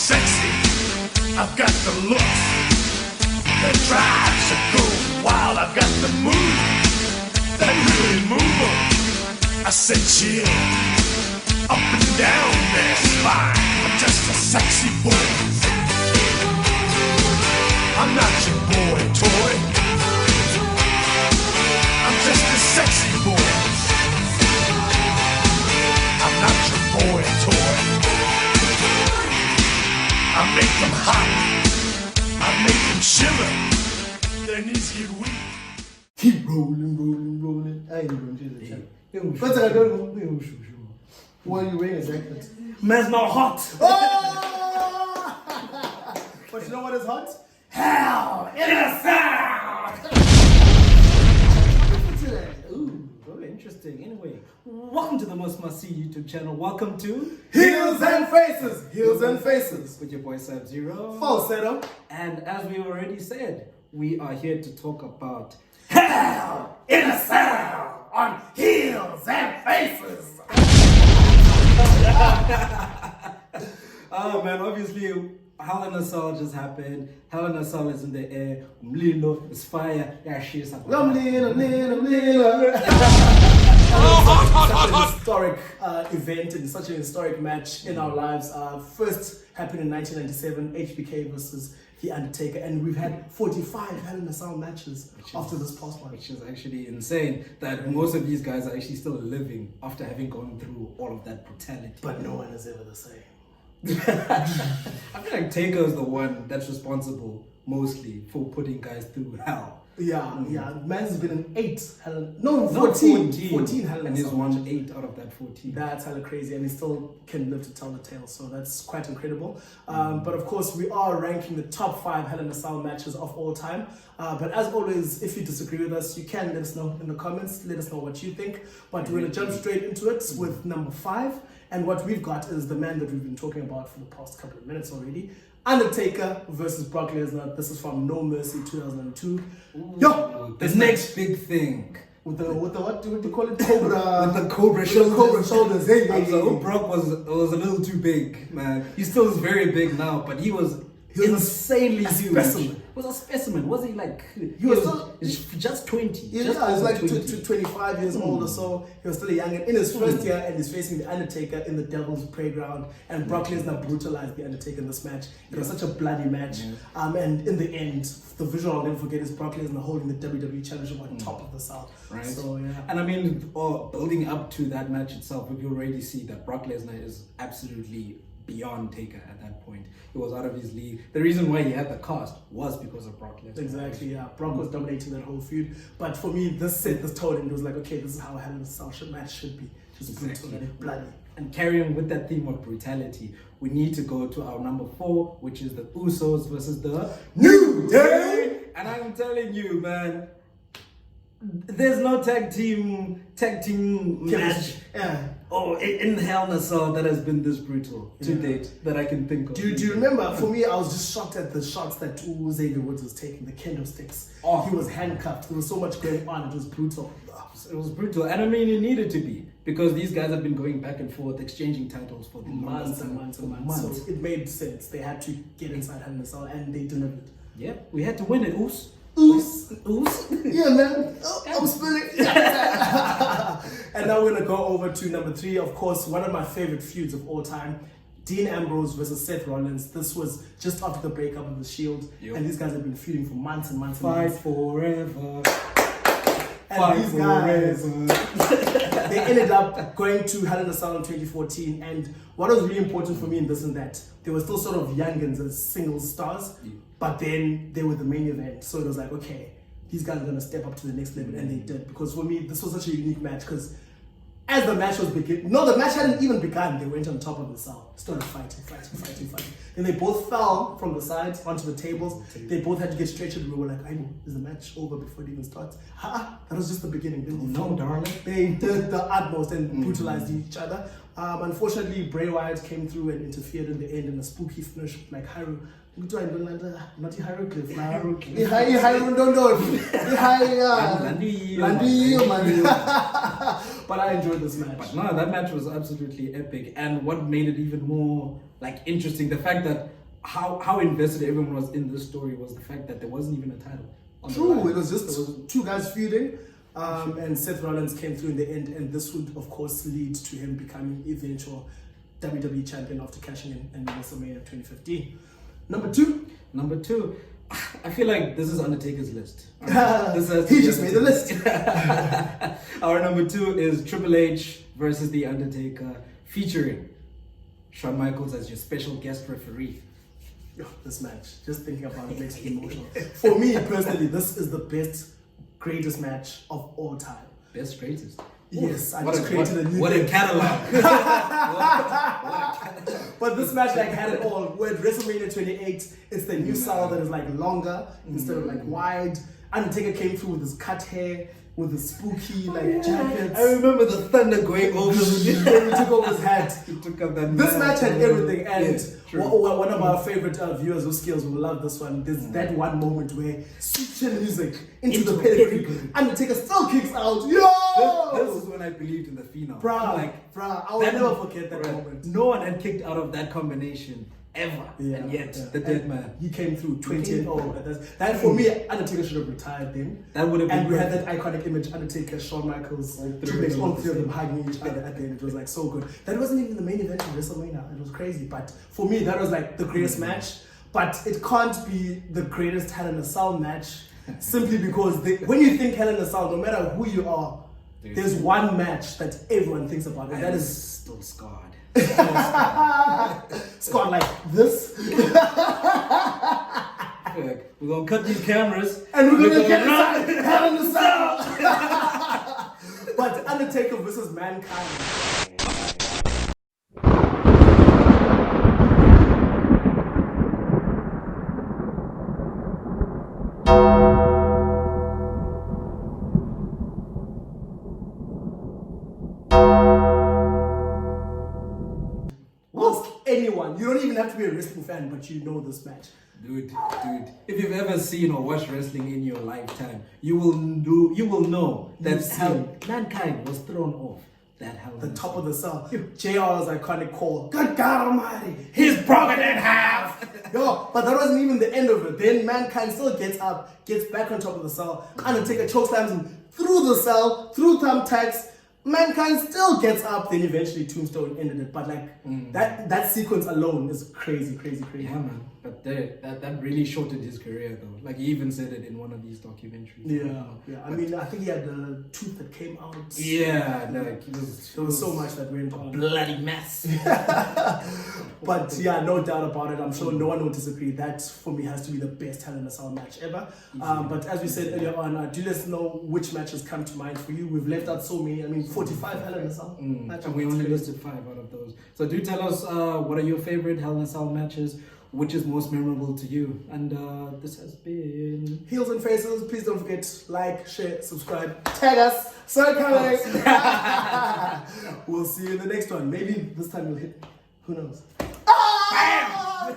sexy. I've got the look that drives you go wild. I've got the move that really move 'em. I said chill, up and down their spine. I'm just a sexy boy. I'm not your boy toy. I'm just a sexy boy. I'm not your boy toy. I make them hot. I make them shiver. Their knees get weak. Keep rolling. I ain't going to the channel. But I don't know. What are you wearing exactly? Man's not hot. Oh! But you know what is hot? Hell in a cell. Ooh, very interesting. Anyway, welcome to the Most Must See YouTube channel. Welcome to Heels and Faces. Heels and Faces. with your boy Sub-Zero. Falsetto. And as we already said, we are here to talk about Hell in a Cell on Heels and Faces. Oh man, obviously Hell in a Cell just happened. Hell in a Cell is in the air. Umlilo is fire. Yeah, she's Such an historic event and such an historic match in our lives. First happened in 1997, HBK versus The Undertaker, and we've had 45 Hell in a Cell matches after this past one. Which is actually insane that most of these guys are actually still living after having gone through all of that brutality. But no one is ever the same. I feel like Taker is the one that's responsible mostly for putting guys through hell. Yeah. Man's been in 14 Hell in and a he's Cell won matches. 8 out of that 14. That's hella crazy, and he still can live to tell the tale, so that's quite incredible. But of course, we are ranking the top 5 Hell in a Cell matches of all time. But as always, if you disagree with us, you can let us know in the comments. Let us know what you think. But we're gonna jump straight into it with number 5, and what we've got is the man that we've been talking about for the past couple of minutes already. Undertaker versus Brock Lesnar. This is from No Mercy 2002. Yo, the next big thing. With the what do you call it? Cobra. With the Cobra shoulders. Cobra shoulders. Hey. Brock was a little too big, man. He still is very big now, but he was insanely huge. Specimen. Was a specimen. Was he like? He was still just 20. Yeah, just he was like 20. 25 years old or so. He was still a young in his first year, and he's facing the Undertaker in the Devil's Playground. And Brock Lesnar brutalized the Undertaker in this match. It was such a bloody match. And in the end, the visual I'll never forget is Brock Lesnar holding the WWE Championship on top of the South. Right. So yeah. And I mean, building up to that match itself, we can already see that Brock Lesnar is absolutely beyond Taker at that point. He was out of his league. The reason why he had the cast was because of Brock Lesnar. Exactly, yeah. Brock was dominating that whole feud. But for me, this set this tone, and it was like, okay, this is how a Hell in a Cell match should be. Just brutal and bloody. And carrying with that theme of brutality, we need to go to our number 4, which is the Usos versus the New Day. And I'm telling you, man, there's no tag team match. Yeah. Oh, in Hell in a Cell that has been this brutal to date that I can think of. Do you remember? For me, I was just shocked at the shots that Xavier Woods was taking, the kendo sticks. Oh. He was handcuffed. There was so much going on. It was brutal. It was brutal, and I mean it needed to be because these guys have been going back and forth, exchanging titles for the Months. So it made sense. They had to get inside Hell in a Cell, and they delivered. Yeah, we had to win it. Oos. Yeah, man. Oh, I'm spilling. And now we're gonna go over to number 3. Of course, one of my favorite feuds of all time. Dean Ambrose versus Seth Rollins. This was just after the breakup of the Shield, and these guys have been feuding for months and months and months. Fight forever. And these guys, they ended up going to Hell in a Cell in 2014. And what was really important for me in this and that, they were still sort of youngins as single stars, but then they were the main event. So it was like, okay, these guys are going to step up to the next level, and they did. Because for me, this was such a unique match, because as the match was beginning, the match hadn't even begun, they went on top of the cell, started fighting. Then they both fell from the sides onto the tables. They both had to get stretchered. We were like, I know, is the match over before it even starts? That was just the beginning. No, darling. They did the utmost and brutalized each other. Unfortunately, Bray Wyatt came through and interfered in the end in a spooky finish, like not hieroglyph. But I enjoyed this match. But no, that match was absolutely epic. And what made it even more like interesting, the fact that how invested everyone was in this story was the fact that there wasn't even a title. True, it was just two guys feuding, and Seth Rollins came through in the end, and this would of course lead to him becoming eventual WWE champion after cashing in WrestleMania 2015. Number two, I feel like this is Undertaker's list. He just made the list. Our number 2 is Triple H versus The Undertaker, featuring Shawn Michaels as your special guest referee. Oh, this match, just thinking about it makes me emotional. For me personally, this is the best, greatest match of all time. Best, greatest. Yes, I just created a new What thing. a catalog. But this match like had it all. Where at WrestleMania 28, it's the new style that is like longer instead of like wide. Undertaker came through with his cut hair, with his spooky like jackets. I remember the thunder going over He took off his hat. He took up that. This match had everything, and Yes, true. one of our favorite viewers of skills will love this one. There's that one moment where sweet chin music into the pedigree. Undertaker still kicks out. Yo! This is when I believed in the Phenom. Bruh, I will never forget that moment. No one had kicked out of that combination ever, and yet the dead man. He came through 20-0. That for me, Undertaker should have retired then. That would have been. And we had that iconic image: Undertaker, Shawn Michaels, all three of them hugging each other at the end. It was like so good. That wasn't even the main event of WrestleMania. It was crazy, but for me, that was like the greatest match. But it can't be the greatest Hell in a Cell match, simply because when you think Hell in a Cell, no matter who you are, there's one match that everyone thinks about, and that is still scarred. Scarred like this. We're gonna cut these cameras and we're gonna get Hell in a Cell. But Undertaker versus Mankind. Anyone, you don't even have to be a wrestling fan, but you know this match. Dude, if you've ever seen or watched wrestling in your lifetime, you will know that Mankind was thrown off that hell. The top of the cell. JR's iconic call. Good God Almighty, he's broken in half. Yo, but that wasn't even the end of it. Then Mankind still gets up, gets back on top of the cell. Undertaker chokeslams him through the cell, through thumbtacks. Mankind still gets up, then eventually Tombstone ended it. But like that sequence alone is crazy. Yeah, man. But that really shortened his career, though. Like he even said it in one of these documentaries. Yeah. I mean, I think he had a tooth that came out. Yeah, like there was so much that went on. Bloody mess. But yeah, no doubt about it. I'm sure no one will disagree. That for me has to be the best Hell in a Cell match ever. But as we said earlier on, do let us know which matches come to mind for you. We've left out so many. I mean, 45 Hell in a Cell matches. And we only listed 5 out of those. So do tell us what are your favorite Hell in a Cell matches? Which is most memorable to you? And this has been Heels and Faces. Please don't forget, like, share, subscribe, tag us. So coming. We'll see you in the next one. Maybe this time we'll hit. Who knows? Ah!